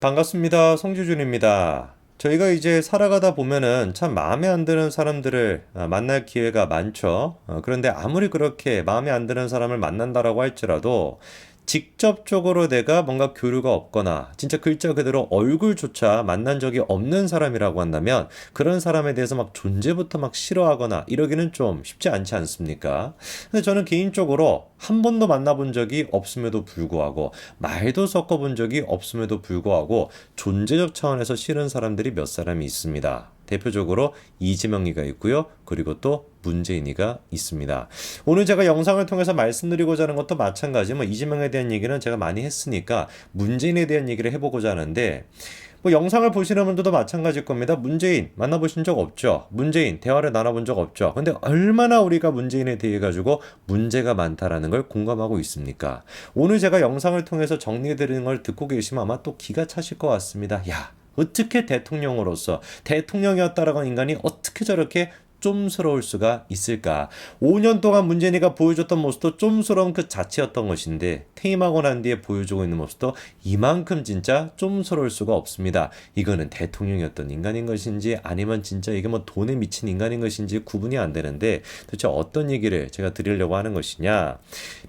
반갑습니다. 송주준입니다. 저희가 이제 살아가다 보면은 참 마음에 안 드는 사람들을 만날 기회가 많죠. 그런데 아무리 그렇게 마음에 안 드는 사람을 만난다라고 할지라도 직접적으로 내가 뭔가 교류가 없거나 진짜 글자 그대로 얼굴조차 만난 적이 없는 사람이라고 한다면 그런 사람에 대해서 막 존재부터 막 싫어하거나 이러기는 좀 쉽지 않지 않습니까? 근데 저는 개인적으로 한 번도 만나본 적이 없음에도 불구하고 말도 섞어본 적이 없음에도 불구하고 존재적 차원에서 싫은 사람들이 몇 사람이 있습니다. 대표적으로 이재명이가 있고요. 그리고 또 문재인이가 있습니다. 오늘 제가 영상을 통해서 말씀드리고자 하는 것도 마찬가지 이재명에 대한 얘기는 제가 많이 했으니까 문재인에 대한 얘기를 해보고자 하는데 영상을 보시는 분들도 마찬가지일 겁니다. 문재인 만나보신 적 없죠? 문재인 대화를 나눠본 적 없죠? 근데 얼마나 우리가 문재인에 대해 가지고 문제가 많다라는 걸 공감하고 있습니까? 오늘 제가 영상을 통해서 정리해드리는 걸 듣고 계시면 아마 또 기가 차실 것 같습니다. 야, 어떻게 대통령으로서 대통령이었다라고 하는 인간이 어떻게 저렇게 쫌스러울 수가 있을까? 5년 동안 문재인이가 보여줬던 모습도 쫌스러운 그 자체였던 것인데 퇴임하고 난 뒤에 보여주고 있는 모습도 이만큼 진짜 쫌스러울 수가 없습니다. 이거는 대통령이었던 인간인 것인지 아니면 진짜 이게 돈에 미친 인간인 것인지 구분이 안 되는데 도대체 어떤 얘기를 제가 드리려고 하는 것이냐?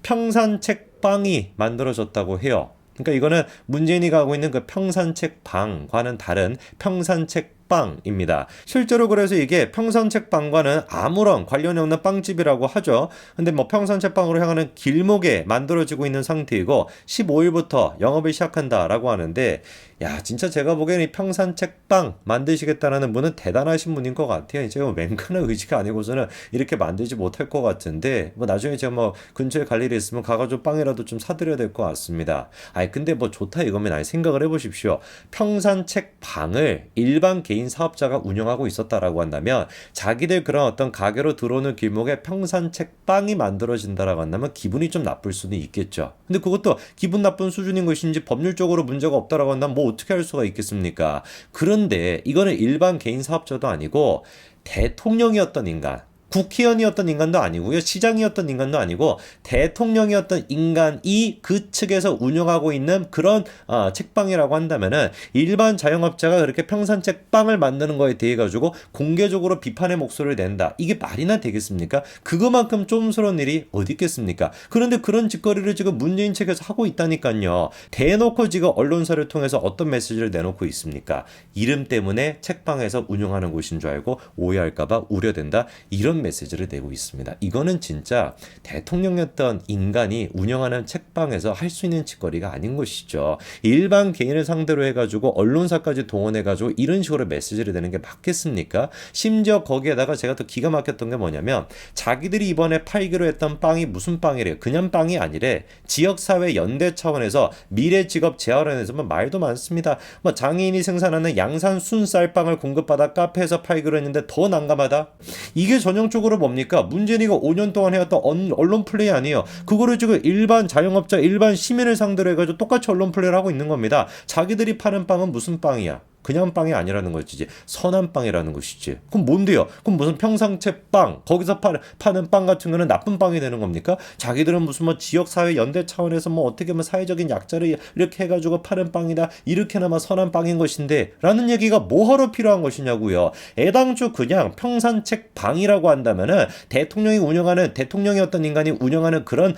평산책방이 만들어졌다고 해요. 그러니까 이거는 문재인이 가고 있는 그 평산책방과는 다른 평산책 빵입니다. 실제로 그래서 이게 평산책방과는 아무런 관련이 없는 빵집이라고 하죠. 근데 평산책방으로 향하는 길목에 만들어지고 있는 상태이고 15일부터 영업을 시작한다라고 하는데 야 진짜 제가 보기에는 이 평산책빵 만드시겠다는 분은 대단하신 분인 것 같아요. 제가 웬간한 의지가 아니고서는 이렇게 만들지 못할 것 같은데 나중에 제가 근처에 갈 일이 있으면 가가지고 빵이라도 좀 사드려야 될 것 같습니다. 아니 근데 좋다 이거면 아니 생각을 해보십시오. 평산책방을 일반 개인 사업자가 운영하고 있었다라고 한다면 자기들 그런 어떤 가게로 들어오는 길목에 평산책빵이 만들어진다라고 한다면 기분이 좀 나쁠 수는 있겠죠. 근데 그것도 기분 나쁜 수준인 것인지 법률적으로 문제가 없다라고 한다면 어떻게 할 수가 있겠습니까? 그런데 이거는 일반 개인 사업자도 아니고 대통령이었던 인간, 국회의원이었던 인간도 아니고요. 시장이었던 인간도 아니고 대통령이었던 인간이 그 측에서 운영하고 있는 그런 책방이라고 한다면은 일반 자영업자가 그렇게 평산책방을 만드는 거에 대해 가지고 공개적으로 비판의 목소리를 낸다. 이게 말이나 되겠습니까? 그거만큼 쫌스러운 일이 어디 있겠습니까? 그런데 그런 짓거리를 지금 문재인 측에서 하고 있다니까요. 대놓고 지금 언론사를 통해서 어떤 메시지를 내놓고 있습니까? 이름 때문에 책방에서 운영하는 곳인 줄 알고 오해할까봐 우려된다. 이런 메시지를 내고 있습니다. 이거는 진짜 대통령이었던 인간이 운영하는 책방에서 할 수 있는 짓거리가 아닌 것이죠. 일반 개인을 상대로 해가지고 언론사까지 동원해가지고 이런 식으로 메시지를 내는 게 맞겠습니까? 심지어 거기에다가 제가 또 기가 막혔던 게 뭐냐면 자기들이 이번에 팔기로 했던 빵이 무슨 빵이래요. 그냥 빵이 아니래. 지역사회 연대 차원에서 미래직업 재활원에서 말도 많습니다. 장애인이 생산하는 양산 순쌀빵을 공급받아 카페에서 팔기로 했는데 더 난감하다. 이게 전형적으로 뭡니까? 문재인이가 5년 동안 해왔던 언론 플레이 아니에요. 그거를 지금 일반 자영업자, 일반 시민을 상대로 해가지고 똑같이 언론 플레이를 하고 있는 겁니다. 자기들이 파는 빵은 무슨 빵이야? 그냥 빵이 아니라는 것이지 선한 빵이라는 것이지. 그럼 뭔데요? 그럼 무슨 평상채빵 거기서 파는 빵 같은 거는 나쁜 빵이 되는 겁니까? 자기들은 무슨 지역사회 연대 차원에서 어떻게 사회적인 약자를 이렇게 해가지고 파는 빵이다 이렇게나마 선한 빵인 것인데 라는 얘기가 뭐하러 필요한 것이냐고요. 애당초 그냥 평산책방이라고 한다면은 대통령이 운영하는 대통령이 어떤 인간이 운영하는 그런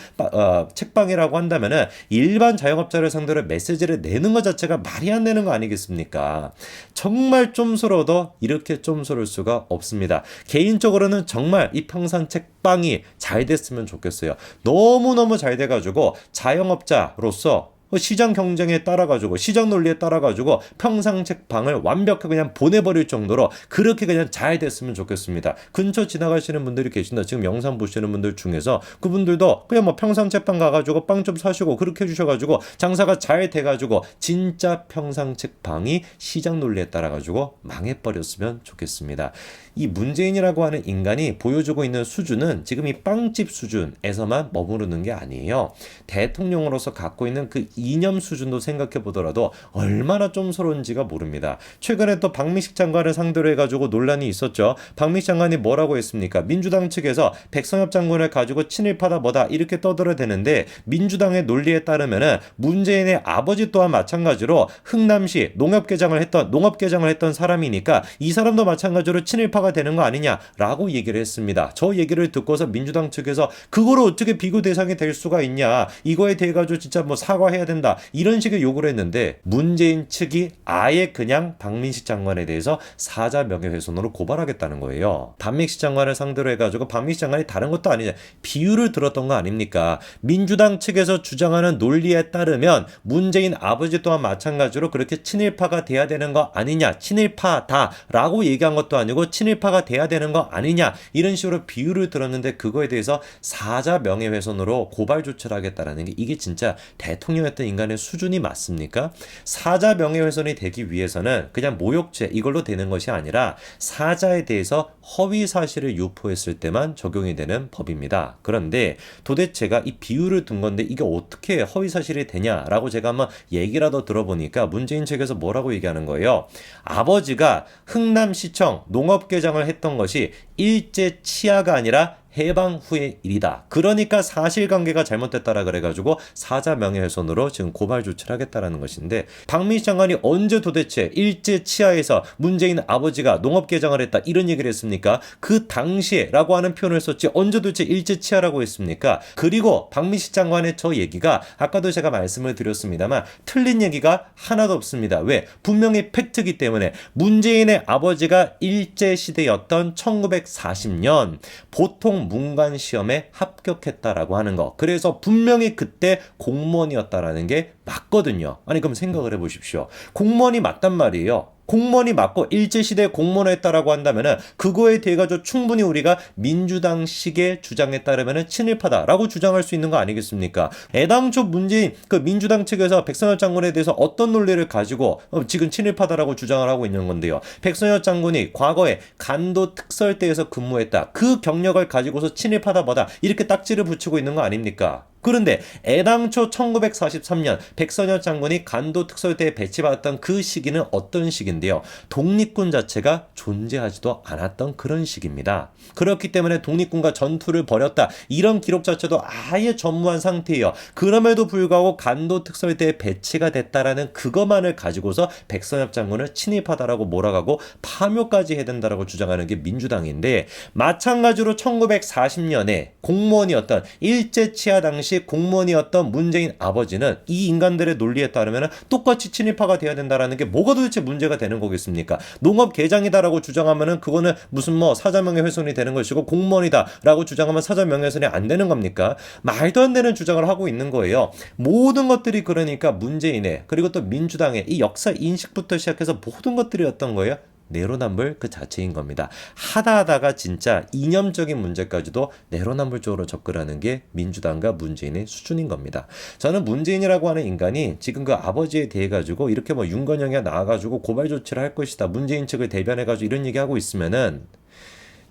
책방이라고 한다면은 일반 자영업자를 상대로 메시지를 내는 것 자체가 말이 안 되는 거 아니겠습니까? 정말 쫌스러워도 이렇게 쫌스러울 수가 없습니다. 개인적으로는 정말 이 평산책방이 잘 됐으면 좋겠어요. 너무너무 잘 돼가지고 자영업자로서 시장 경쟁에 따라가지고 시장 논리에 따라가지고 평상책방을 완벽하게 그냥 보내버릴 정도로 그렇게 그냥 잘 됐으면 좋겠습니다. 근처 지나가시는 분들이 계신다. 지금 영상 보시는 분들 중에서 그분들도 그냥 평상책방 가가지고 빵 좀 사시고 그렇게 해주셔가지고 장사가 잘 돼가지고 진짜 평상책방이 시장 논리에 따라가지고 망해버렸으면 좋겠습니다. 이 문재인이라고 하는 인간이 보여주고 있는 수준은 지금 이 빵집 수준에서만 머무르는 게 아니에요. 대통령으로서 갖고 있는 그 이념 수준도 생각해 보더라도 얼마나 쫌스러운지가 모릅니다. 최근에 또 박민식 장관을 상대로 해가지고 논란이 있었죠. 박민식 장관이 뭐라고 했습니까? 민주당 측에서 백선엽 장군을 가지고 친일파다 뭐다 이렇게 떠들어대는데 민주당의 논리에 따르면은 문재인의 아버지 또한 마찬가지로 흥남시 농업개장을 했던 사람이니까 이 사람도 마찬가지로 친일파가 되는 거 아니냐라고 얘기를 했습니다. 저 얘기를 듣고서 민주당 측에서 그거를 어떻게 비교 대상이 될 수가 있냐, 이거에 대해 가지고 진짜 뭐 사과해야 된다 이런 식의 요구를 했는데 문재인 측이 아예 그냥 박민식 장관에 대해서 사자 명예훼손으로 고발하겠다는 거예요. 박민식 장관을 상대로 해가지고 박민식 장관이 다른 것도 아니냐 비유를 들었던 거 아닙니까? 민주당 측에서 주장하는 논리에 따르면 문재인 아버지 또한 마찬가지로 그렇게 친일파가 돼야 되는 거 아니냐, 친일파다라고 얘기한 것도 아니고 친일파가 돼야 되는 거 아니냐 이런 식으로 비유를 들었는데 그거에 대해서 사자 명예훼손으로 고발 조치를 하겠다라는 게 이게 진짜 대통령이었던 인간의 수준이 맞습니까? 사자 명예훼손이 되기 위해서는 그냥 모욕죄 이걸로 되는 것이 아니라 사자에 대해서 허위 사실을 유포했을 때만 적용이 되는 법입니다. 그런데 도대체가 이 비유를 둔 건데 이게 어떻게 허위 사실이 되냐라고 제가 한번 얘기라도 들어보니까 문재인 측에서 뭐라고 얘기하는 거예요. 아버지가 흥남시청 농업개장을 했던 것이 일제 치하가 아니라 해방 후의 일이다. 그러니까 사실관계가 잘못됐다라 그래가지고 사자 명예훼손으로 지금 고발 조치를 하겠다라는 것인데 박민식 장관이 언제 도대체 일제 치하에서 문재인 아버지가 농업개장을 했다 이런 얘기를 했습니까? 그 당시에라고 하는 표현을 썼지 언제 도대체 일제 치하라고 했습니까? 그리고 박민식 장관의 저 얘기가 아까도 제가 말씀을 드렸습니다만 틀린 얘기가 하나도 없습니다. 왜? 분명히 팩트이기 때문에 문재인의 아버지가 일제시대였던 1940년 보통 문관 시험에 합격했다라고 하는 거. 그래서 분명히 그때 공무원이었다라는 게 맞거든요. 아니 그럼 생각을 해보십시오. 공무원이 맞단 말이에요. 공무원이 맞고 일제시대에 공무원을 했다라고 한다면은 그거에 대해 가지고 충분히 우리가 민주당식의 주장에 따르면은 친일파다라고 주장할 수 있는 거 아니겠습니까? 애당초 문재인 그 민주당 측에서 백선엽 장군에 대해서 어떤 논리를 가지고 지금 친일파다라고 주장을 하고 있는 건데요. 백선엽 장군이 과거에 간도 특설대에서 근무했다. 그 경력을 가지고서 친일파다 뭐다 이렇게 딱지를 붙이고 있는 거 아닙니까? 그런데 애당초 1943년 백선엽 장군이 간도 특설대에 배치받았던 그 시기는 어떤 시기인데요. 독립군 자체가 존재하지도 않았던 그런 시기입니다. 그렇기 때문에 독립군과 전투를 벌였다. 이런 기록 자체도 아예 전무한 상태예요. 그럼에도 불구하고 간도 특설대에 배치가 됐다라는 그것만을 가지고서 백선엽 장군을 친일파다라고 몰아가고 파묘까지 해야 된다라고 주장하는 게 민주당인데 마찬가지로 1940년에 공무원이었던 일제치하 당시 공무원이었던 문재인 아버지는 이 인간들의 논리에 따르면 똑같이 친일파가 돼야 된다라는 게 뭐가 도대체 문제가 되는 거겠습니까? 농업 개장이다라고 주장하면은 그거는 무슨 뭐 사자명예 훼손이 되는 것이고 공무원이다라고 주장하면 사자명예 훼손이 안 되는 겁니까? 말도 안 되는 주장을 하고 있는 거예요. 모든 것들이 그러니까 문재인의 그리고 또 민주당의 이 역사 인식부터 시작해서 모든 것들이 어떤 거예요? 내로남불 그 자체인 겁니다. 하다가 진짜 이념적인 문제까지도 내로남불 쪽으로 접근하는 게 민주당과 문재인의 수준인 겁니다. 저는 문재인이라고 하는 인간이 지금 그 아버지에 대해 가지고 이렇게 뭐 윤건영이 나와가지고 고발 조치를 할 것이다. 문재인 측을 대변해가지고 이런 얘기하고 있으면은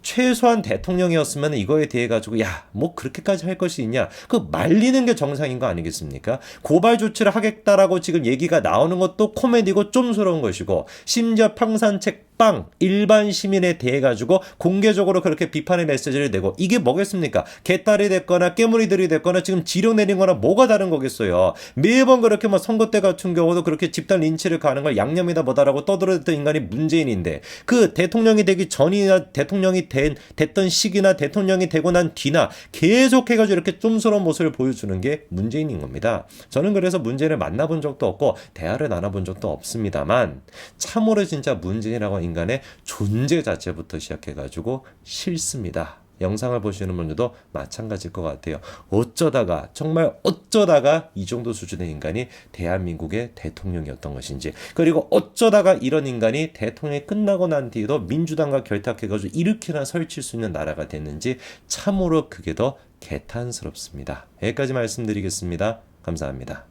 최소한 대통령이었으면 이거에 대해 가지고 야 뭐 그렇게까지 할 것이 있냐 그 말리는 게 정상인 거 아니겠습니까? 고발 조치를 하겠다라고 지금 얘기가 나오는 것도 코미디고 쫌스러운 것이고 심지어 평산책 일반 시민에 대해 가지고 공개적으로 그렇게 비판의 메시지를 내고 이게 뭐겠습니까? 개딸이 됐거나 깨물이들이 됐거나 지금 지령 내린 거나 뭐가 다른 거겠어요. 매번 그렇게 뭐 선거 때 같은 경우도 그렇게 집단 린치를 가는 걸 양념이다 뭐다라고 떠들어댔던 인간이 문재인인데 그 대통령이 되기 전이나 대통령이 됐던 시기나 대통령이 되고 난 뒤나 계속 해가지고 이렇게 쫌스러운 모습을 보여주는 게 문재인인 겁니다. 저는 그래서 문재인을 만나본 적도 없고 대화를 나눠본 적도 없습니다만 참으로 진짜 문재인이라고 인간의 존재 자체부터 시작해가지고 싫습니다. 영상을 보시는 분들도 마찬가지일 것 같아요. 어쩌다가 정말 어쩌다가 이 정도 수준의 인간이 대한민국의 대통령이었던 것인지 그리고 어쩌다가 이런 인간이 대통령이 끝나고 난 뒤에도 민주당과 결탁해가지고 이렇게나 설칠 수 있는 나라가 됐는지 참으로 그게 더 개탄스럽습니다. 여기까지 말씀드리겠습니다. 감사합니다.